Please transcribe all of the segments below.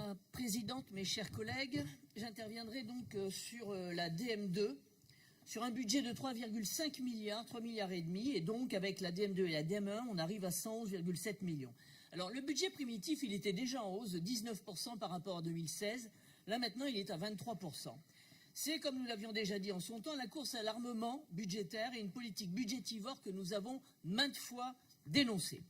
la présidente, mes chers collègues, j'interviendrai donc sur la DM2, sur un budget de 3,5 milliards, 3 milliards et demi, et donc avec la DM2 et la DM1, on arrive à 111,7 millions. Alors le budget primitif, il était déjà en hausse de 19% par rapport à 2016, là maintenant il est à 23%. C'est, comme nous l'avions déjà dit en son temps, la course à l'armement budgétaire et une politique budgétivore que nous avons maintes fois dénoncée.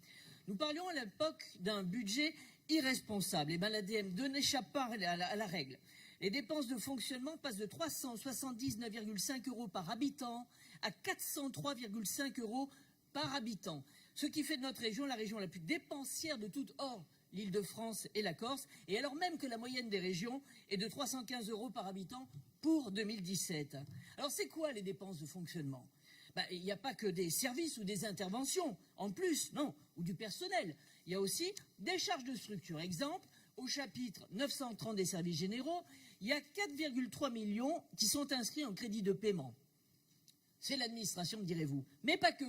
Nous parlions à l'époque d'un budget irresponsable. Et bien la DM2 n'échappe pas à la règle. Les dépenses de fonctionnement passent de 379,5 € par habitant à 403,5 € par habitant. Ce qui fait de notre région la région la plus dépensière de toute, hors l'Île-de-France et la Corse, et alors même que la moyenne des régions est de 315 € par habitant pour 2017. Alors c'est quoi les dépenses de fonctionnement ? Il n'y a pas que des services ou des interventions, en plus, non, ou du personnel. Il y a aussi des charges de structure. Exemple, au chapitre 930 des services généraux, il y a 4,3 millions qui sont inscrits en crédit de paiement. C'est l'administration, me direz-vous. Mais pas que.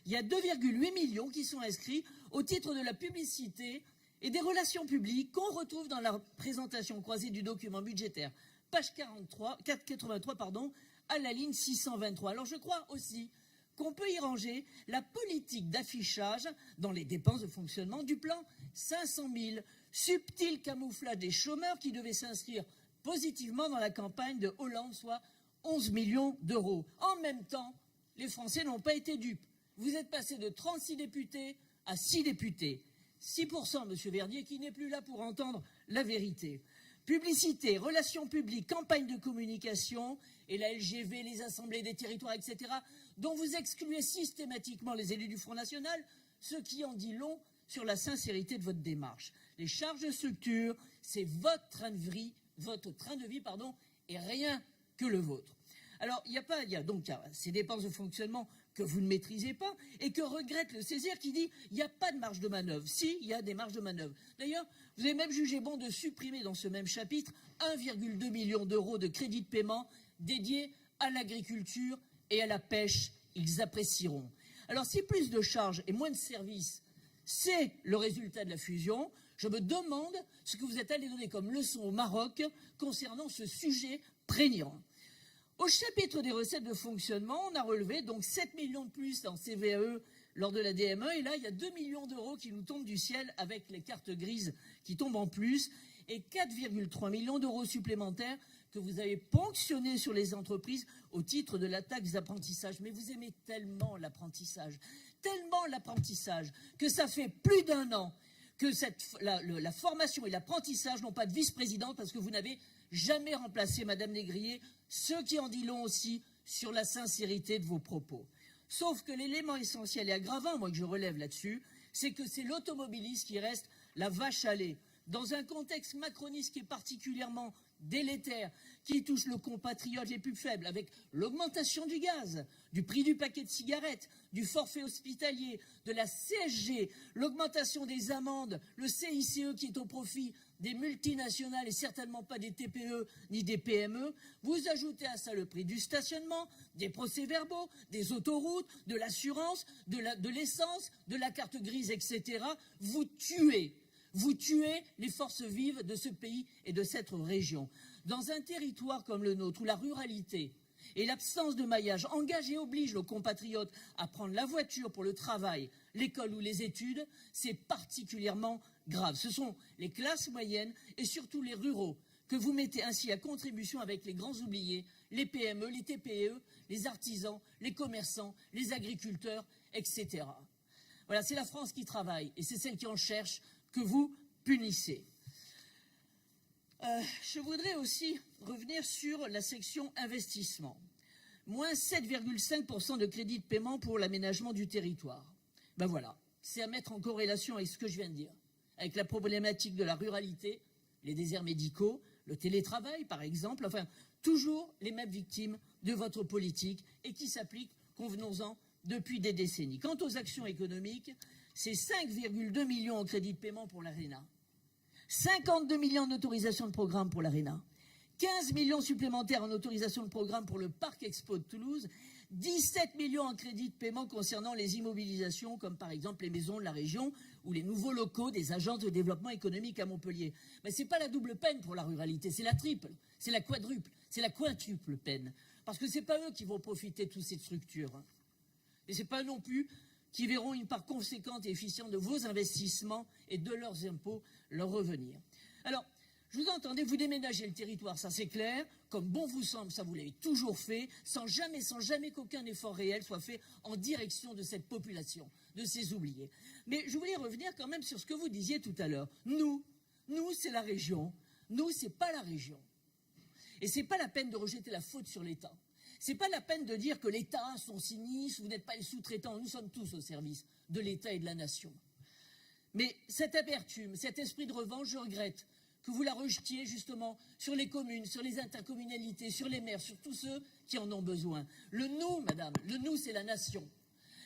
Il y a 2,8 millions qui sont inscrits au titre de la publicité et des relations publiques qu'on retrouve dans la présentation croisée du document budgétaire, page 483, à la ligne 623. Alors je crois aussi qu'on peut y ranger la politique d'affichage dans les dépenses de fonctionnement du plan 500 000, subtil camouflage des chômeurs qui devaient s'inscrire positivement dans la campagne de Hollande, soit 11 millions d'euros. En même temps, les Français n'ont pas été dupes. Vous êtes passé de 36 députés à 6 députés. 6%, monsieur Verdier, qui n'est plus là pour entendre la vérité. Publicité, relations publiques, campagne de communication et la LGV, les assemblées des territoires, etc., dont vous excluez systématiquement les élus du Front National, ce qui en dit long sur la sincérité de votre démarche. Les charges de structure, c'est votre train de vie, et rien que le vôtre. Alors, il y a donc ces dépenses de fonctionnement que vous ne maîtrisez pas et que regrette le Césaire qui dit il n'y a pas de marge de manœuvre. Si, il y a des marges de manœuvre. D'ailleurs, vous avez même jugé bon de supprimer dans ce même chapitre 1,2 million d'euros de crédits de paiement dédiés à l'agriculture et à la pêche. Ils apprécieront. Alors, si plus de charges et moins de services, c'est le résultat de la fusion, je me demande ce que vous êtes allé donner comme leçon au Maroc concernant ce sujet prégnant. Au chapitre des recettes de fonctionnement, on a relevé donc 7 millions de plus en CVAE lors de la DME. Et là, il y a 2 millions d'euros qui nous tombent du ciel avec les cartes grises qui tombent en plus. Et 4,3 millions d'euros supplémentaires que vous avez ponctionnés sur les entreprises au titre de la taxe d'apprentissage. Mais vous aimez tellement l'apprentissage que ça fait plus d'un an que la formation et l'apprentissage n'ont pas de vice-présidente parce que vous n'avez jamais remplacé Madame Négrier, ce qui en dit long aussi sur la sincérité de vos propos. Sauf que l'élément essentiel et aggravant, moi que je relève là-dessus, c'est que c'est l'automobiliste qui reste la vache à lait. Dans un contexte macroniste qui est particulièrement délétère, qui touche le compatriote les plus faibles, avec l'augmentation du gaz, du prix du paquet de cigarettes, du forfait hospitalier, de la CSG, l'augmentation des amendes, le CICE qui est au profit des multinationales et certainement pas des TPE ni des PME, vous ajoutez à ça le prix du stationnement, des procès-verbaux, des autoroutes, de l'assurance, de l'essence, de la carte grise, etc. Vous tuez les forces vives de ce pays et de cette région. Dans un territoire comme le nôtre, où la ruralité et l'absence de maillage engagent et obligent nos compatriotes à prendre la voiture pour le travail, l'école ou les études, c'est particulièrement grave. Ce sont les classes moyennes et surtout les ruraux que vous mettez ainsi à contribution avec les grands oubliés, les PME, les TPE, les artisans, les commerçants, les agriculteurs, etc. Voilà, c'est la France qui travaille et c'est celle qui en cherche que vous punissez. Je voudrais aussi revenir sur la section investissement. Moins 7,5% de crédit de paiement pour l'aménagement du territoire. Ben voilà, c'est à mettre en corrélation avec ce que je viens de dire, avec la problématique de la ruralité, les déserts médicaux, le télétravail par exemple, enfin toujours les mêmes victimes de votre politique et qui s'appliquent, convenons-en, depuis des décennies. Quant aux actions économiques, c'est 5,2 millions en crédit de paiement pour l'ARENA, 52 millions en autorisation de programme pour l'ARENA, 15 millions supplémentaires en autorisation de programme pour le Parc Expo de Toulouse, 17 millions en crédit de paiement concernant les immobilisations, comme par exemple les maisons de la région ou les nouveaux locaux des agences de développement économique à Montpellier. Mais ce n'est pas la double peine pour la ruralité, c'est la triple, c'est la quadruple, c'est la quintuple peine. Parce que ce n'est pas eux qui vont profiter de toutes ces structures. Et ce n'est pas non plus qui verront une part conséquente et efficiente de vos investissements et de leurs impôts leur revenir. Alors, je vous entendais, vous déménager le territoire, ça c'est clair, comme bon vous semble, ça vous l'avez toujours fait, sans jamais qu'aucun effort réel soit fait en direction de cette population, de ces oubliés. Mais je voulais revenir quand même sur ce que vous disiez tout à l'heure. Nous c'est la région, nous c'est pas la région. Et c'est pas la peine de rejeter la faute sur l'État. C'est pas la peine de dire que l'État, son sinistre, vous n'êtes pas les sous-traitants, nous sommes tous au service de l'État et de la nation. Mais cette amertume, cet esprit de revanche, je regrette que vous la rejetiez justement sur les communes, sur les intercommunalités, sur les maires, sur tous ceux qui en ont besoin. Le nous, madame, le nous, c'est la nation.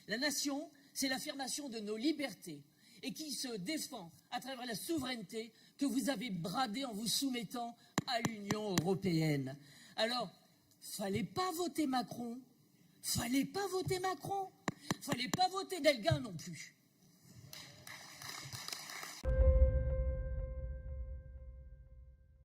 La nation, c'est l'affirmation de nos libertés et qui se défend à travers la souveraineté que vous avez bradée en vous soumettant à l'Union européenne. Alors, fallait pas voter Macron, fallait pas voter Macron, fallait pas voter Delga non plus.